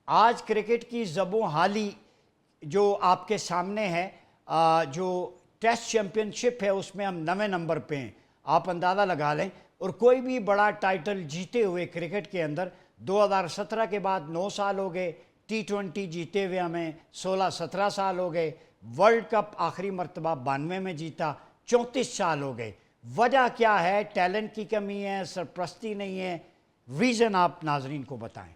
आज क्रिकेट की ज़बों हाली जो आपके सामने है, जो टेस्ट चैंपियनशिप है उसमें हम 9वें नंबर पे हैं। आप अंदाज़ा लगा लें। और कोई भी बड़ा टाइटल जीते हुए क्रिकेट के अंदर 2017 के बाद 9 साल हो गए, T20 जीते हुए हमें 16-17 साल हो गए, वर्ल्ड कप आखिरी मरतबा 92 में जीता, 34 साल हो गए। वजह क्या है? टैलेंट की कमी है, सरप्रस्ती नहीं है? रीज़न आप नाजरीन को बताएं।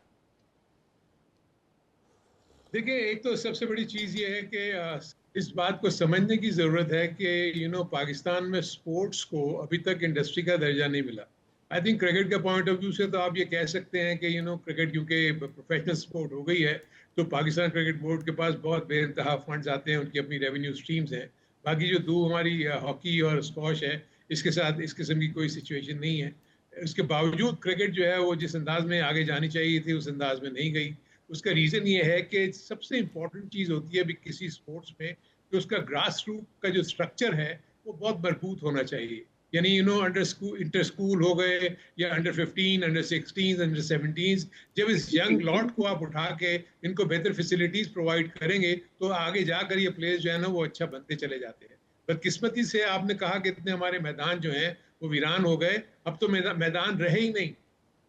देखिए, एक तो सबसे बड़ी चीज ये है कि इस बात को समझने की जरूरत है कि पाकिस्तान में स्पोर्ट्स को अभी तक इंडस्ट्री का दर्जा नहीं मिला। आई थिंक क्रिकेट के पॉइंट ऑफ व्यू से तो आप ये कह सकते हैं कि क्रिकेट क्योंकि प्रोफेशनल स्पोर्ट हो गई है, तो पाकिस्तान क्रिकेट बोर्ड के पास बहुत बेइंतहा फंड्स आते हैं, उनकी अपनी रेवेन्यू स्ट्रीम्स हैं। बाकी जो दो हमारी हॉकी और स्क्वॉश है, इसके साथ इस किस्म की कोई सिचुएशन नहीं है। उसके बावजूद क्रिकेट जो है वो जिस अंदाज में आगे जानी चाहिए थी उस अंदाज में नहीं गई। उसका रीजन ये है कि सबसे इंपॉर्टेंट चीज होती है अभी किसी स्पोर्ट्स में कि उसका ग्रास रूट का जो स्ट्रक्चर है वो बहुत मजबूत होना चाहिए। यानी अंडर स्कूल, इंटर स्कूल हो गए, या अंडर 15, अंडर 16, अंडर 17, जब इस यंग लॉट को आप उठा के इनको बेहतर फैसिलिटीज प्रोवाइड करेंगे तो आगे जाकर ये प्लेयर्स जो है ना वो अच्छा बनते चले जाते हैं। बदकिस्मती से आपने कहा कि इतने हमारे मैदान जो हैं वो वीरान हो गए। अब तो मैदान रहे ही नहीं।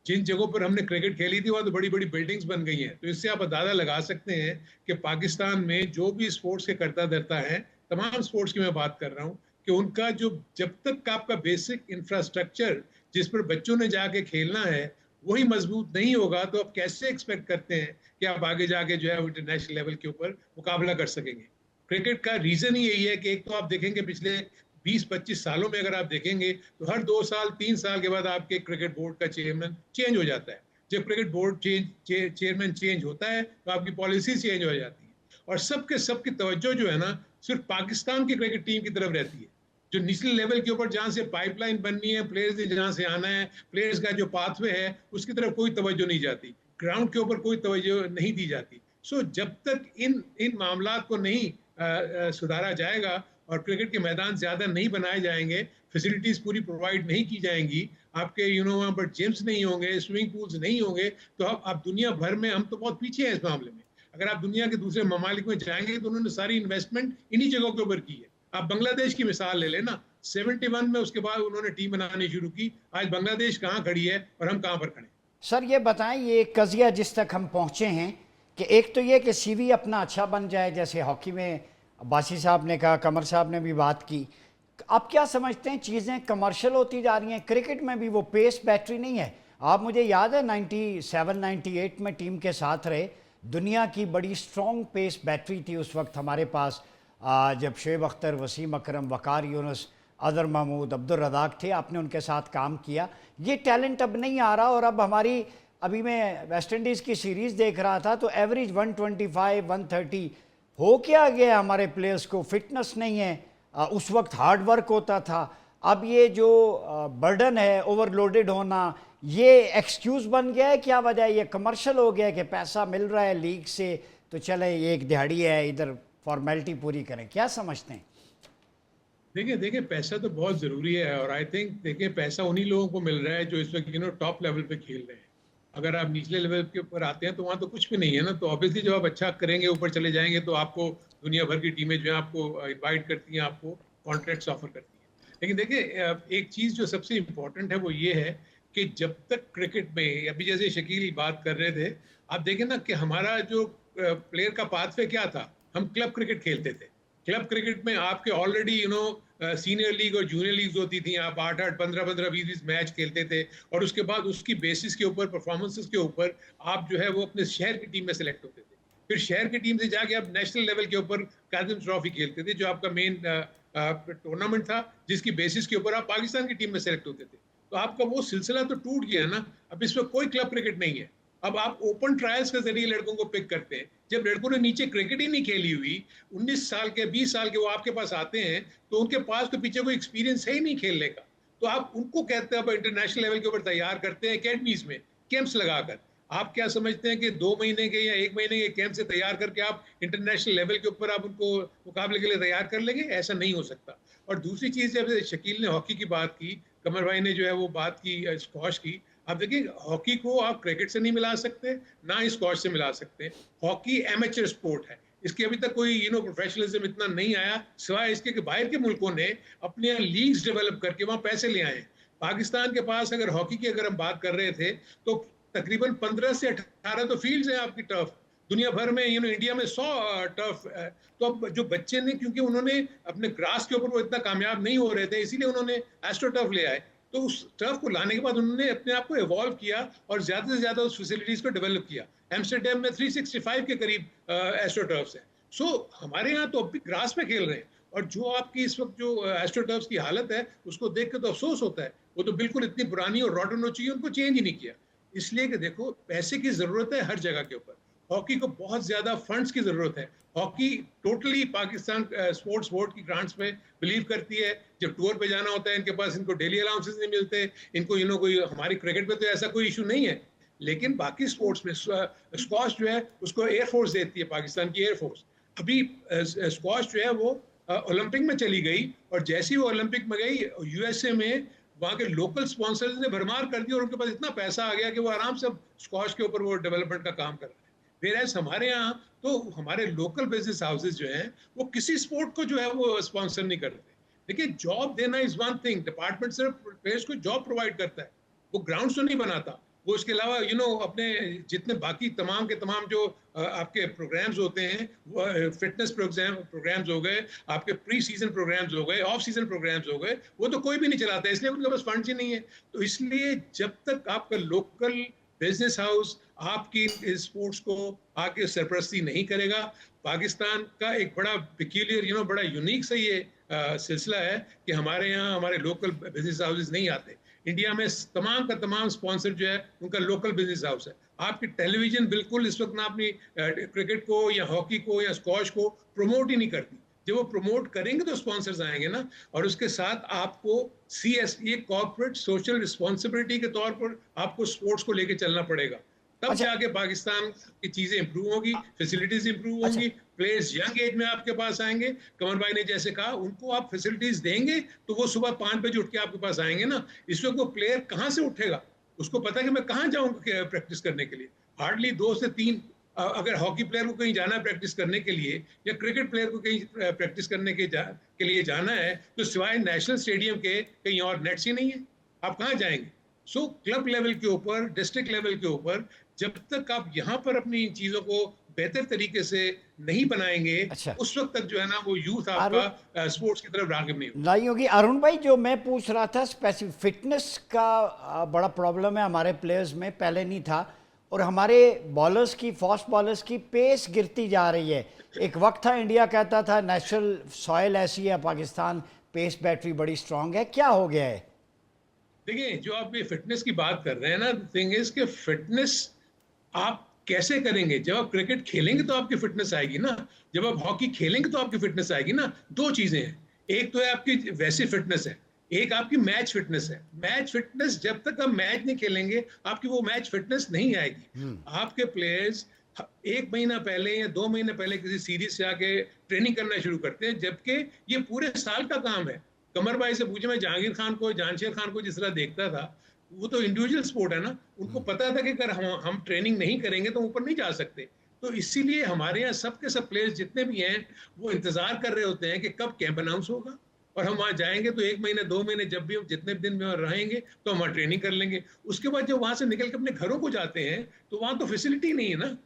जिन जगहों पर हमने क्रिकेट खेली थी वहां तो बड़ी बड़ी बिल्डिंग्स बन गई हैं। तो इससे आप अंदाजा लगा सकते हैं कि पाकिस्तान में जो भी स्पोर्ट्स के करता धरता है, तमाम स्पोर्ट्स की मैं बात कर रहा हूं, कि उनका जो जब तक का आपका बेसिक इंफ्रास्ट्रक्चर जिस पर बच्चों ने जाके खेलना है वही मजबूत नहीं होगा, तो आप कैसे एक्सपेक्ट करते हैं कि आप आगे जाके जो है इंटरनेशनल लेवल के ऊपर मुकाबला कर सकेंगे। क्रिकेट का रीजन ही यही है कि एक तो आप देखेंगे पिछले 20-25 सालों में अगर आप देखेंगे तो हर 2 साल 3 साल के बाद आपके क्रिकेट बोर्ड का चेयरमैन चेंज हो जाता है। जब क्रिकेट बोर्ड चेयरमैन चेंज होता है तो आपकी पॉलिसी चेंज हो जाती है, और सबके सबकी तवज्जो जो है ना सिर्फ पाकिस्तान की क्रिकेट टीम की तरफ रहती है। जो निचले लेवल के ऊपर जहां से पाइपलाइन बननी है, प्लेयर्स ने जहां से आना है, प्लेयर्स का जो पाथवे है उसकी तरफ कोई तवज्जो नहीं जाती, ग्राउंड के ऊपर कोई तवज्जो नहीं दी जाती। सो जब तक इन इन मामला को नहीं सुधारा जाएगा और क्रिकेट के मैदान ज्यादा नहीं बनाए जाएंगे, फैसिलिटीज पूरी प्रोवाइड नहीं की जाएंगी, आपके वहां पर जिम्स नहीं होंगे, स्विमिंग पूल्स नहीं होंगे, तो आप दुनिया भर में, हम तो बहुत पीछे हैं इस मामले में। अगर आप दुनिया के दूसरे ममालिक में जाएंगे तो उन्होंने सारी इन्वेस्टमेंट इन्हीं जगहों के ऊपर की है। आप बांग्लादेश की मिसाल ले लेना, 71 में उसके बाद उन्होंने टीम बनानी शुरू की। आज बांग्लादेश कहाँ खड़ी है और हम कहाँ पर खड़े। सर ये बताएं, ये कज़िया जिस तक हम पहुँचे हैं कि एक तो ये कि सीवी अपना अच्छा बन जाए, जैसे हॉकी में बासी साहब ने कहा, कमर साहब ने भी बात की। आप क्या समझते हैं, चीज़ें कमर्शियल होती जा रही हैं? क्रिकेट में भी वो पेस बैटरी नहीं है। आप, मुझे याद है 97-98 में टीम के साथ रहे, दुनिया की बड़ी स्ट्रॉन्ग पेस बैटरी थी उस वक्त हमारे पास। जब शुएब अख्तर, वसीम अकरम, वकार यूनुस, अदर महमूद, अब्दुल रज़ाक थे, आपने उनके साथ काम किया। ये टैलेंट अब नहीं आ रहा। और अब हमारी, अभी मैं वेस्ट इंडीज़ की सीरीज़ देख रहा था तो एवरेज 125-130 हो क्या गया हमारे प्लेयर्स को? फिटनेस नहीं है। उस वक्त हार्ड वर्क होता था। अब ये जो बर्डन है, ओवरलोडेड होना, ये एक्सक्यूज़ बन गया है? क्या वजह है? ये कमर्शियल हो गया है कि पैसा मिल रहा है लीग से तो चले एक दिहाड़ी है, इधर फॉर्मेलिटी पूरी करें? क्या समझते हैं? देखिए देखिए, पैसा तो बहुत जरूरी है, और आई थिंक देखिए पैसा उन्हीं लोगों को मिल रहा है जो इस वक्त टॉप लेवल पे खेल रहे हैं। अगर आप निचले लेवल के ऊपर आते हैं तो वहाँ तो कुछ भी नहीं है ना। तो ऑब्वियसली जब आप अच्छा करेंगे, ऊपर चले जाएंगे, तो आपको दुनिया भर की टीमें जो है आपको इनवाइट करती हैं, आपको कॉन्ट्रैक्ट्स ऑफर करती हैं। लेकिन देखिए, एक चीज जो सबसे इम्पोर्टेंट है वो ये है कि जब तक क्रिकेट में, अभी जैसे शकील बात कर रहे थे, आप देखें ना कि हमारा जो प्लेयर का पाथवे क्या था, हम क्लब क्रिकेट खेलते थे। क्लब क्रिकेट में आपके ऑलरेडी सीनियर लीग और जूनियर लीग्स होती थी, आप 8-8, 15-15, 20-20 मैच खेलते थे, और उसके बाद उसकी बेसिस के ऊपर, परफॉर्मेंसेस के ऊपर आप जो है वो अपने शहर की टीम में सेलेक्ट होते थे। फिर शहर की टीम से जाके आप नेशनल लेवल के ऊपर काजिम ट्रॉफी खेलते थे, जो आपका मेन टूर्नामेंट था, जिसकी बेसिस के ऊपर आप पाकिस्तान की टीम में सेलेक्ट होते थे। तो आपका वो सिलसिला तो टूट गया ना। अब इसमें कोई क्लब क्रिकेट नहीं है। अब आप ओपन ट्रायल्स के जरिए लड़कों को पिक करते हैं। जब लड़कों ने नीचे क्रिकेट ही नहीं खेली हुई, 19 साल के, 20 साल के, वो आपके पास आते हैं तो उनके पास तो पीछे कोई एक्सपीरियंस है ही नहीं खेलने का। तो आप उनको कहते हैं, अब इंटरनेशनल लेवल के ऊपर तैयार करते हैं अकेडमीज में कैंप्स लगाकर। आप क्या समझते हैं कि 2 महीने के या 1 महीने के कैंप से तैयार करके आप इंटरनेशनल लेवल के ऊपर आप उनको मुकाबले के लिए तैयार कर लेंगे? ऐसा नहीं हो सकता। और दूसरी चीज, जब शकील ने हॉकी की बात की, कमर भाई ने जो है वो बात की स्क्वॉश की, आप देखिए हॉकी को आप क्रिकेट से नहीं मिला सकते, ना ही स्क्वॉश से मिला सकते। हॉकी एमेचर स्पोर्ट है, इसकी अभी तक कोई प्रोफेशनलिज्म इतना नहीं आया, सिवाय इसके कि बाहर के मुल्कों ने अपने यहाँ लीग्स डेवलप करके वहाँ पैसे ले आए। पाकिस्तान के पास अगर हॉकी की अगर हम बात कर रहे थे तो तकरीबन 15 से 18 तो फील्ड्स हैं आपकी टर्फ। दुनिया भर में इंडिया में 100 टर्फ है। तो अब जो बच्चे ने, क्योंकि उन्होंने अपने ग्रास के ऊपर वो इतना कामयाब नहीं हो रहे थे, इसीलिए उन्होंने एस्ट्रो टर्फ ले आए। तो उस टर्फ को लाने के बाद उन्होंने अपने आप को इवॉल्व किया और ज्यादा से ज्यादा उस फैसिलिटीज को डेवलप किया। एम्स्टरडेम में 365 के करीब एस्ट्रो टर्फ्स हैं। सो हमारे यहाँ तो अब भी ग्रास पे खेल रहे हैं, और जो आपकी इस वक्त जो एस्ट्रो टर्फ्स की हालत है उसको देख के तो अफसोस होता है। वो तो बिल्कुल इतनी पुरानी और रॉटन हो चुकी है, उनको चेंज ही नहीं किया। इसलिए कि देखो पैसे की जरूरत है हर जगह के ऊपर। हॉकी को बहुत ज्यादा फंड्स की जरूरत है। Hockey totally Pakistan sports board की ग्रांट्स में बिलीव करती है। जब टूर पे जाना होता है इनके पास, इनको डेली अलाउंसेस नहीं मिलते, इनको कोई, हमारी क्रिकेट में तो ऐसा कोई इशू नहीं है, लेकिन बाकी स्पोर्ट्स में स्क्वॉश जो है उसको एयरफोर्स देती है, पाकिस्तान की एयरफोर्स। अभी स्क्वॉश जो है वो ओलंपिक में चली गई, और जैसे ही वो ओलंपिक में गई यूएसए में वहाँ के लोकल स्पॉन्सर्स ने भरमार कर दी और उनके पास इतना पैसा आ गया कि वो आराम से स्क्वॉश के ऊपर वो डेवलपमेंट का काम कर रहे हैं। वेयरएज़ हमारे यहाँ तो हमारे लोकल बिजनेस हाउसेज जो हैं वो किसी स्पोर्ट को जो है वो स्पॉन्सर नहीं करते। देखिए जॉब देना इज वन थिंग, डिपार्टमेंट सिर्फ प्लेयर्स को जॉब प्रोवाइड करता है, वो ग्राउंड्स तो नहीं बनाता। वो इसके अलावा अपने जितने बाकी तमाम के तमाम जो आपके प्रोग्राम्स होते हैं, वो फिटनेस प्रोग्राम्स हो गए, आपके प्री सीजन प्रोग्राम्स हो गए, ऑफ सीजन प्रोग्राम्स हो गए, वो तो कोई भी नहीं चलाता है, इसलिए उनके पास फंड्स ही नहीं है। तो इसलिए जब तक आपका लोकल बिजनेस हाउस आपकी स्पोर्ट्स को आके सरपरस्ती नहीं करेगा, पाकिस्तान का एक बड़ा पिक्यूलियर बड़ा यूनिक सा ये सिलसिला है कि हमारे यहाँ हमारे लोकल बिजनेस हाउसेज नहीं आते। इंडिया में तमाम का तमाम स्पॉन्सर जो है उनका लोकल बिजनेस हाउस है। आपकी टेलीविजन बिल्कुल इस वक्त ना अपनी क्रिकेट को या हॉकी को या स्क्वॉश को प्रमोट ही नहीं करती। जब वो प्रमोट करेंगे तो स्पॉन्सर्स आएंगे ना, और उसके साथ आपको ये कॉर्पोरेट सोशल रिस्पॉन्सिबिलिटी के तौर पर आपको स्पोर्ट्स को लेके चलना पड़ेगा। तब अच्छा। जाके पाकिस्तान की चीजें इंप्रूव होगी, फैसिलिटीज इंप्रूव अच्छा। होंगी, प्लेयर्स यंग एज में आपके पास आएंगे। कमर भाई ने जैसे कहा, उनको आप फैसिलिटीज देंगे तो वो सुबह 5 बजे उठ के आपके पास आएंगे ना। इस वक्त वो प्लेयर कहाँ से उठेगा, उसको पता है कि मैं कहाँ जाऊंगा प्रैक्टिस करने के लिए। हार्डली 2 से 3, अगर हॉकी प्लेयर को कहीं जाना है प्रैक्टिस करने के लिए, या क्रिकेट प्लेयर को कहीं प्रैक्टिस करने के लिए जाना है, तो सिवाय नेशनल स्टेडियम के कहीं और नेट्स ही नहीं है, आप कहाँ जाएंगे। सो क्लब लेवल के ऊपर, डिस्ट्रिक्ट लेवल के ऊपर, जब तक आप यहाँ पर अपनी चीजों को बेहतर तरीके से नहीं बनाएंगे, अच्छा। उस वक्त तक जो है ना वो यूथ अरुण आपका स्पोर्ट्स की तरफ राग़िब नहीं होगा। नहीं होगी। अरुण भाई, जो मैं पूछ रहा था स्पेसिफिक फिटनेस का बड़ा प्रॉब्लम है हमारे प्लेयर्स में, पहले नहीं था, और हमारे बॉलर्स की, फास्ट बॉलर्स की पेस गिरती जा रही है। एक वक्त था इंडिया कहता था नेचुरल सॉइल ऐसी है पाकिस्तान, पेस बैटरी बड़ी स्ट्रांग है, क्या हो गया है? देखिए जो आप ये फिटनेस की बात कर रहे हैं ना, थिंग इज कि फिटनेस आप कैसे करेंगे। जब आप क्रिकेट खेलेंगे तो आपकी फिटनेस आएगी ना, जब आप हॉकी खेलेंगे तो आपकी फिटनेस आएगी ना। 2 चीजें हैं, एक तो है आपकी वैसी फिटनेस है, एक आपकी मैच फिटनेस है। मैच फिटनेस, जब तक आप मैच नहीं खेलेंगे आपकी वो मैच फिटनेस नहीं आएगी। आपके प्लेयर्स 1 महीना पहले या 2 महीने पहले किसी सीरीज से आके ट्रेनिंग करना शुरू करते हैं, जबकि ये पूरे साल का काम है। कमर भाई से पूछे, मैं जहांगीर खान को, जानशेर खान को जिस तरह देखता था, वो तो इंडिविजुअल स्पोर्ट है ना, उनको पता था कि अगर हम ट्रेनिंग नहीं करेंगे तो ऊपर नहीं जा सकते। तो इसीलिए हमारे यहाँ सब के सब प्लेयर्स जितने भी हैं वो इंतजार कर रहे होते हैं कि कब कैंप अनाउंस होगा, और हम वहाँ जाएंगे तो 1 महीने 2 महीने जब भी हम जितने दिन में रहेंगे तो हम वहाँ ट्रेनिंग कर लेंगे। उसके बाद जब वहाँ से निकल के अपने घरों को जाते हैं तो वहाँ तो फैसिलिटी नहीं है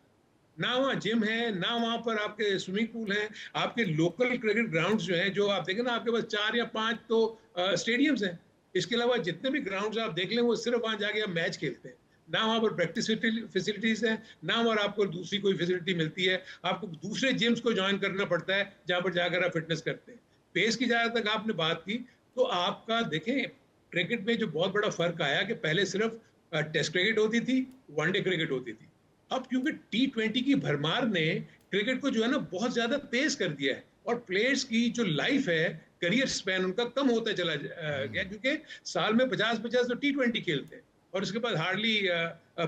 ना वहाँ जिम है, ना वहाँ पर आपके स्विमिंग पूल है। आपके लोकल क्रिकेट ग्राउंड्स जो हैं, जो आप देखें ना, आपके पास 4 या 5 तो स्टेडियम्स हैं। इसके अलावा जितने भी ग्राउंड्स आप देख लें वो सिर्फ वहाँ जाके आप मैच खेलते हैं। ना वहाँ पर प्रैक्टिस फैसिलिटीज है, ना वहाँ आपको दूसरी कोई फैसिलिटी मिलती है। आपको दूसरे जिम्स को ज्वाइन करना पड़ता है जहाँ पर जाकर आप फिटनेस करते हैं। पेस की जहाँ तक आपने बात की, तो आपका देखें क्रिकेट में जो बहुत बड़ा फर्क आया कि पहले सिर्फ टेस्ट क्रिकेट होती थी, वनडे क्रिकेट होती थी। अब क्योंकि T20 की भरमार ने क्रिकेट को जो है ना बहुत ज्यादा तेज कर दिया है, और प्लेयर्स की जो लाइफ है, करियर स्पैन उनका कम होता चला गया, क्योंकि साल में 50-50 तो T20 खेलते हैं, और उसके बाद हार्डली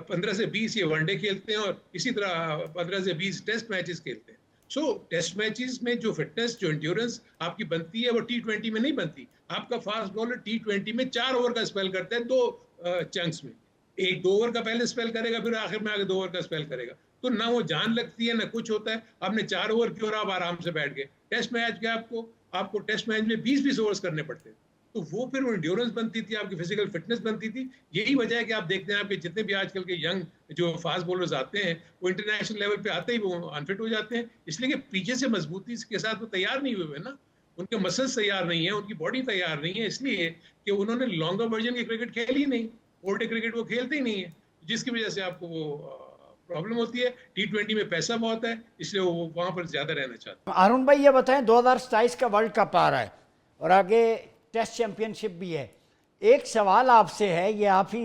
15 से 20 ये वनडे खेलते हैं, और इसी तरह 15 से 20 टेस्ट मैचेस खेलते हैं। सो टेस्ट मैचेस में जो फिटनेस, जो एंड्योरेंस आपकी बनती है, वो T20 में नहीं बनती। आपका फास्ट बॉलर T20 में 4 ओवर का स्पेल करता है 2 चंक्स में, एक 2 ओवर का पहले स्पेल करेगा, फिर आखिर में आगे 2 ओवर का स्पेल करेगा। तो ना वो जान लगती है ना कुछ होता है। आपने 4 ओवर किया और आप आराम से बैठ गए। टेस्ट मैच के आपको आपको टेस्ट मैच में 20-20 ओवर्स करने पड़ते हैं। तो वो फिर एंड्योरेंस बनती थी, आपकी फिजिकल फिटनेस बनती थी। यही वजह है कि आप देखते हैं आपके जितने भी आजकल के यंग जो फास्ट बॉलर्स आते हैं, वो इंटरनेशनल लेवल पे आते ही वो अनफिट हो जाते हैं, इसलिए कि पीछे से मजबूती के साथ वो तैयार नहीं हुए ना, उनके मसल्स तैयार नहीं है, उनकी बॉडी तैयार नहीं है, इसलिए कि उन्होंने लॉन्गर वर्जन की क्रिकेट खेली ही नहीं, ओल्ड क्रिकेट वो खेलते ही नहीं है, जिसकी वजह से आपको वो प्रॉब्लम होती है। T20 में पैसा बहुत है, इसलिए वो वहां पर ज्यादा रहना चाहते हैं। अरुण भाई ये बताएं, 2027 का वर्ल्ड कप आ रहा है और आगे टेस्ट चैंपियनशिप भी है। एक सवाल आपसे है, ये आप ही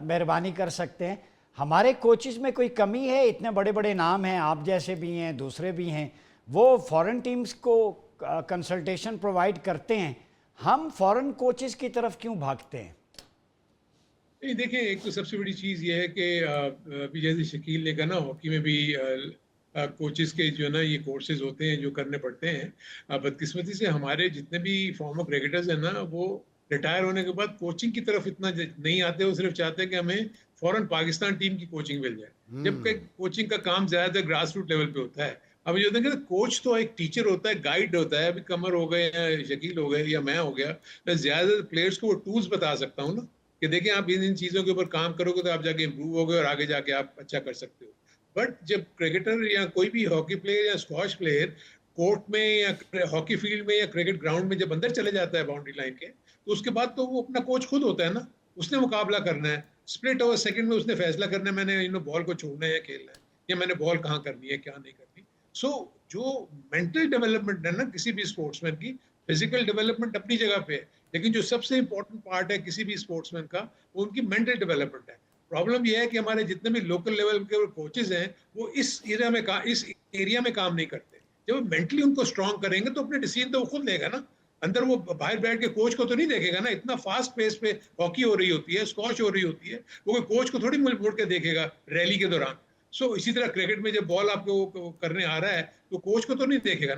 मेहरबानी कर सकते हैं, हमारे कोचेस में कोई कमी है? इतने बड़े बड़े नाम हैं, आप जैसे भी हैं, दूसरे भी हैं, वो फॉरेन टीम्स को कंसल्टेशन प्रोवाइड करते हैं, हम फॉरेन कोचेस की तरफ क्यों भागते हैं? नहीं देखिए, एक तो सबसे बड़ी चीज़ ये है कि अभी जैसे शकील ने कहा ना, हॉकी में भी कोचेस के जो है ना ये कोर्सेज होते हैं जो करने पड़ते हैं। बदकिस्मती से हमारे जितने भी फॉर्मर क्रिकेटर्स हैं ना, वो रिटायर होने के बाद कोचिंग की तरफ इतना नहीं आते। वो सिर्फ चाहते हैं कि हमें फौरन पाकिस्तान टीम की कोचिंग मिल जाए, जबकि कोचिंग का काम ज़्यादातर ग्रास रूट लेवल पे होता है। अब जो देखें, कोच तो एक टीचर होता है, गाइड होता है। अभी कमर हो गए या शकील हो गए या मैं हो गया, मैं ज़्यादातर प्लेयर्स को वो टूल्स बता सकता हूँ ना, कि देखिए आप इन चीज़ों के ऊपर काम करोगे तो आप जाके इम्प्रूव होगे और आगे जाके आप अच्छा कर सकते हो। बट जब क्रिकेटर या कोई भी हॉकी प्लेयर या स्क्वॉश प्लेयर कोर्ट में या हॉकी फील्ड में या क्रिकेट ग्राउंड में जब अंदर चले जाता है बाउंड्री लाइन के, तो उसके बाद तो वो अपना कोच खुद होता है ना। उसने मुकाबला करना है, स्प्लिट ओवर सेकंड में उसने फैसला करना है, मैंने बॉल को छोड़ना है या खेलना है, या मैंने बॉल कहाँ करनी है क्या नहीं करनी। सो जो मेंटल डेवलपमेंट है ना किसी भी स्पोर्ट्समैन की, फिजिकल डेवलपमेंट अपनी जगह पे है, लेकिन जो सबसे इंपॉर्टेंट पार्ट है किसी भी स्पोर्ट्समैन का, वो उनकी मेंटल डेवलपमेंट है। प्रॉब्लम यह है कि हमारे जितने भी लोकल लेवल के कोचेज हैं, वो इस एरिया में काम नहीं करते। जब मेंटली उनको स्ट्रांग करेंगे तो अपने डिसीजन तो वो खुद लेगा ना। अंदर वो बाहर बैठ के कोच को तो नहीं देखेगा ना। इतना फास्ट पेस पे हॉकी हो रही होती है, स्क्वॉश हो रही होती है, वो कोई कोच को थोड़ी मुड़ के देखेगा रैली के दौरान। इसी तरह क्रिकेट में जब बॉल आपको करने आ रहा है, तो कोच को तो नहीं देखेगा।